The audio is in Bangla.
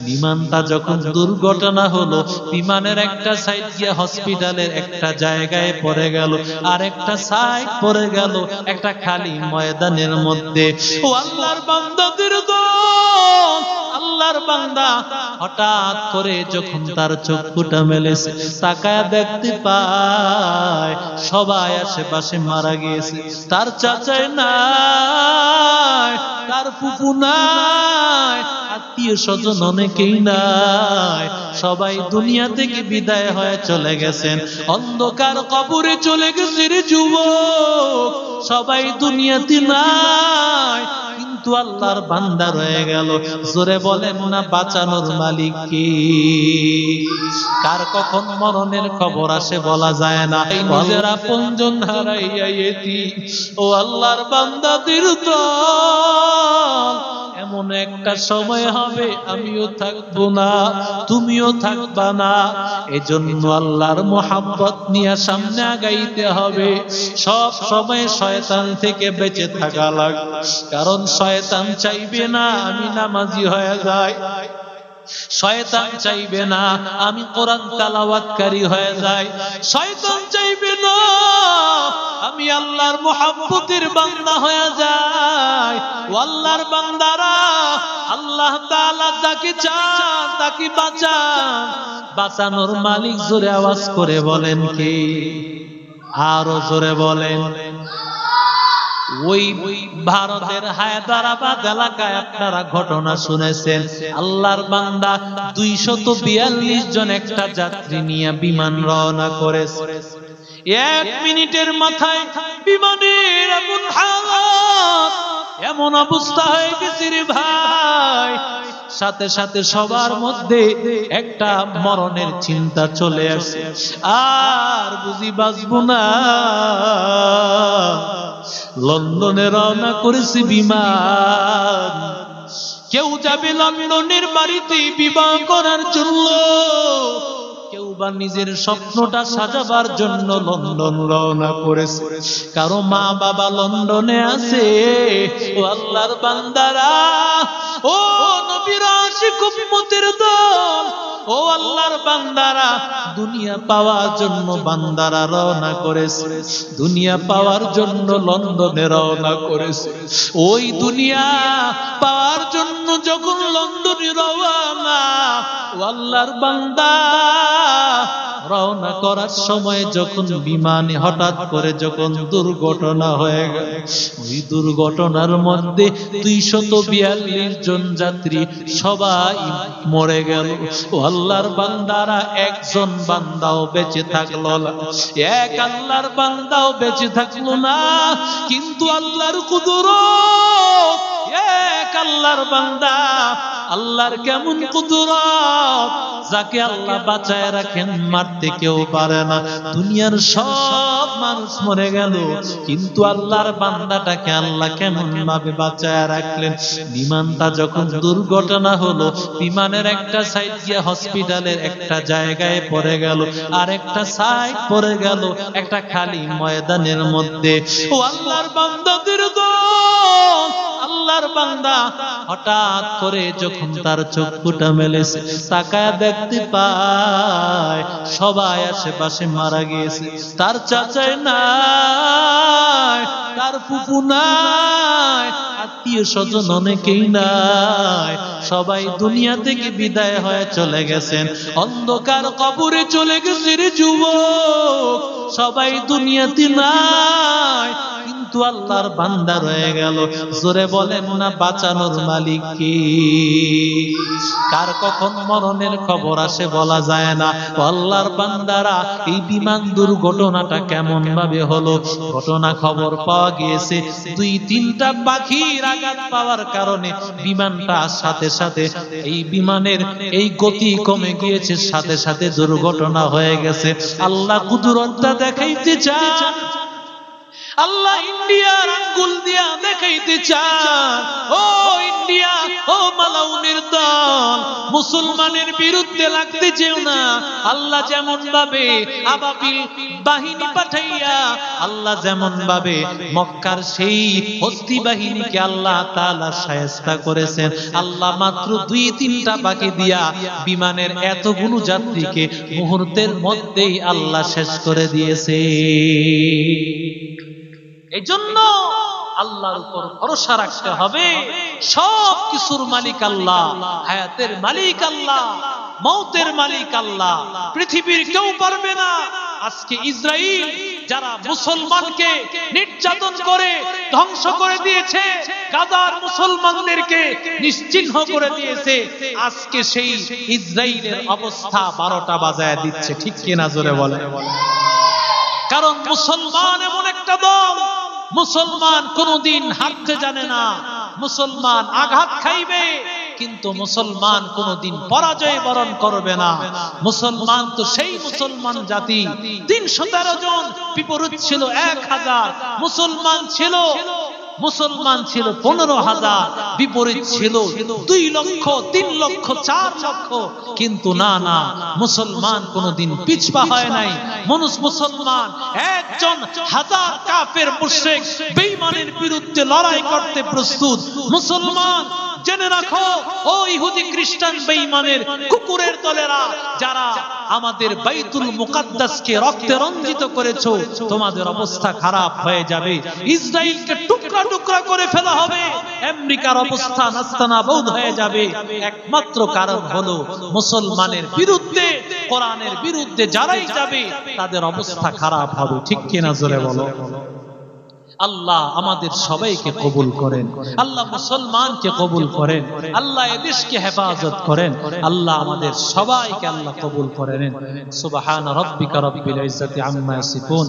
বিমানটা যখন দুর্ঘটনা হলো, বিমানের একটা সাইড গিয়ে হসপিটালের একটা জায়গায় পড়ে গেল, আর একটা সাইড পড়ে গেল একটা খালি ময়দানের মধ্যে। ও আল্লাহর বান্দাদের দল, আল্লাহর বান্দা হঠাৎ করে যখন তার চক্ষুটা মেলেছে, তাকায় দেখতে পায় সবাই আশেপাশে মারা গিয়েছে। তার চাচাই নাই, তার ফুফু নাই, আত্মীয় স্বজন অনেকেই নাই, সবাই দুনিয়া থেকে বিদায় হয়ে চলে গেছেন, অন্ধকার কবরে চলে গেছে রে যুবক। সবাই দুনিয়াতে নাই, কিন্তু আল্লাহর বান্দা রয়ে গেল। জোরে বলেন না বাঁচানোর মালিক কি? কার কখন মরণের খবর আসে বলা যায় না। নিজের আপনজন হারাইয়া এতিম, ও আল্লাহর বান্দাদের দল, এমন একটা সময় হবে আমিও থাকবো না, তুমিও থাকবা না। এজন্য আল্লাহর মোহাব্বত নিয়ে সামনে আগাইতে হবে। সব সময় শয়তান থেকে বেঁচে থাকা লাগবে, কারণ শয়তান চাইবে না আমি নামাজি হয়ে যাই, শয়তান চাইবে না আমি কোরআন তেলাওয়াতকারী হয়ে যাই, শয়তান চাইবে না আমি আল্লাহর মুহাব্বতের বান্দা হয়ে যাই। ও আল্লাহর বান্দারা, আল্লাহ তাআলা যাকে চান তাকে বাঁচান। বাঁচানোর মালিক জোরে আওয়াজ করে বলেন কে? আরো জোরে বলেন। ওই ভারতের হায়দ্রাবাদ এলাকায় আপনারা ঘটনা শুনেছেন, আল্লাহর বান্দা 242 জন একটা যাত্রী নিয়ে বিমান রওনা করেছে। 1 মিনিটের মাথায় বিমানের এমন হালত, এমন অবস্থা হয়ে গেছে রে ভাই, সাথে সাথে সবার মধ্যে একটা মরণের চিন্তা চলে আসে, আর বুঝি বাঁচবো না। লন্ডনে রওনা করেছে বিমান, কেউ যাবে লন্ডনের বাড়িতে বিবাহ করার জন্য, কেউ বা নিজের স্বপ্নটা সাজাবার জন্য লন্ডন রওনা করেছে, কারো মা বাবা লন্ডনে আছে। ও আল্লাহর বান্দারা, ও নবীর আশিক উম্মতের দল, ও আল্লাহর বান্দারা, দুনিয়া পাওয়ার জন্য বান্দারা রওনা করেছে, দুনিয়া পাওয়ার জন্য লন্ডনে রওনা করেছে। ওই দুনিয়া পাওয়ার জন্য যখন লন্ডনে রওনা, ও আল্লাহর বান্দা রওনা করার সময় যখন বিমানে হঠাৎ করে যখন দুর্ঘটনা হয়ে গেল, ওই দুর্ঘটনার মধ্যে 242 জন যাত্রী সবাই মরে গেল। ও আল্লাহর বান্দারা, একজন বান্দাও বেঁচে থাকলো না, এক আল্লাহর বান্দাও বেঁচে থাকলো না। কিন্তু আল্লাহর কুদরত, এক আল্লাহর বান্দা, আল্লাহর কেমন কুদরত, যাকে আল্লাহ বাঁচায় রাখেন মারতে কেউ পারে না। দুনিয়ার সব মানুষ মরে গেল, কিন্তু আল্লাহর বান্দাটাকে আল্লাহ কেমন ভাবে বাঁচায় রাখলেন। বিমানটা যখন দুর্ঘটনা হলো, বিমানের একটা সাইড গিয়ে হসপিটালের একটা জায়গায় পড়ে গেল, আর একটা সাইড পড়ে গেল একটা খালি ময়দানের মধ্যে। ও আল্লাহর বান্দাদের দল, আল্লাহর বান্দা হঠাৎ করে যখন তার চক্ষুটা মেলেছে, তাকায় দেখতে পায় সবাই আশেপাশে মারা গিয়েছে। তার চাচাই নাই, তার ফুফু নাই, আত্মীয় স্বজন অনেকেই নাই, সবাই দুনিয়া থেকে বিদায় হয়ে চলে গেছেন, অন্ধকার কবরে চলে গেছে রে যুবক। সবাই দুনিয়াতে নাই, কিন্তু আল্লাহর বান্দা রয়ে গেল। জোরে বলেন না বাঁচানোর মালিক কি? কার কখন মরণের খবর আসে বলা যায় না। আল্লাহর বান্দারা, এই বিমান দুর্ঘটনাটা কেমন ভাবে হলো? ঘটনা খবর পাওয়া গিয়েছে 2-3টা পাখির আঘাত পাওয়ার কারণে বিমানটা সাথে সাথে, এই বিমানের এই গতি কমে গিয়েছে, সাথে সাথে দুর্ঘটনা হয়ে গেছে। আল্লাহ কুদরতটা দেখাইতে চান, আল্লাহ ইন্ডিয়ার আঙ্গুল দিয়া দেখাইতে চান, ও ইন্ডিয়া, ও মালাউনের দল, মুসলমানের বিরুদ্ধে লাগতে যেও না। আল্লাহ যেমন ভাবে আবাবিল বাহিনী পাঠাইয়া, আল্লাহ যেমন ভাবে মক্কার সেই হস্তি বাহিনীকে আল্লাহ তাআলা শায়েস্তা করেছেন, আল্লাহ মাত্র 2-3টা বাকি দিয়া বিমানের এতগুলো যাত্রীকে মুহূর্তের মধ্যেই আল্লাহ শেষ করে দিয়েছে। এই জন্য আল্লাহর উপর ভরসা রাখতে হবে। সব কিছুর মালিক আল্লাহ, হায়াতের মালিক আল্লাহ, মৌতের মালিক আল্লাহ। পৃথিবীর কেউ পারবে না। আজকে ইসরাইল যারা মুসলমানকে নির্যাতন করে ধ্বংস করে দিয়েছে, গাজার মুসলমানদেরকে নিশ্চিহ্ন করে দিয়েছে, আজকে সেই ইসরাইলের অবস্থা 12টা বাজায় দিচ্ছে। ঠিক কিনা জোরে বলে? কারণ মুসলমান এমন একটা দল, মুসলমান কোনদিন হারতে জানে না। মুসলমান আঘাত খাইবে, কিন্তু মুসলমান কোনদিন পরাজয় বরণ করবে না। মুসলমান তো সেই মুসলমান জাতি, 313 জন, বিপরীত ছিল 1000। মুসলমান ছিল 15,000, বিপরীত ছিল 2 লক্ষ, 3 লক্ষ, 4 লক্ষ। কিন্তু না, মুসলমান কোনদিন পিছপা হয় নাই। মুসলমান 1,000 কাফের মুশরিক বেঈমানের বিরুদ্ধে লড়াই করতে প্রস্তুত। মুসলমান জেনে রাখো, ও ইহুদি খ্রিস্টান বেঈমানের কুকুরের দলেরা, যারা আমাদের বাইতুল মুকাদ্দাসকে রক্তে রঞ্জিত করেছো, তোমাদের অবস্থা খারাপ হয়ে যাবে। ইসরায়েলকে টুকরা টুকরা করে ফেলা হবে, আমেরিকার অবস্থা নাস্তানাবুদ হয়ে যাবে। একমাত্র কারণ হলো মুসলমানের বিরুদ্ধে, কোরআনের বিরুদ্ধে যারাই যাবে তাদের অবস্থা খারাপ হবে। ঠিক কিনা জোরে বলো? আল্লাহ আমাদের সবাইকে কবুল করেন, আল্লাহ মুসলমানকে কবুল করেন, আল্লাহ এদেশকে হেফাজত করেন, আল্লাহ আমাদের সবাইকে আল্লাহ কবুল করেন। সুবহান রাব্বিকা রাব্বিল ইজ্জাতি আম্মা ইয়াসিফুন।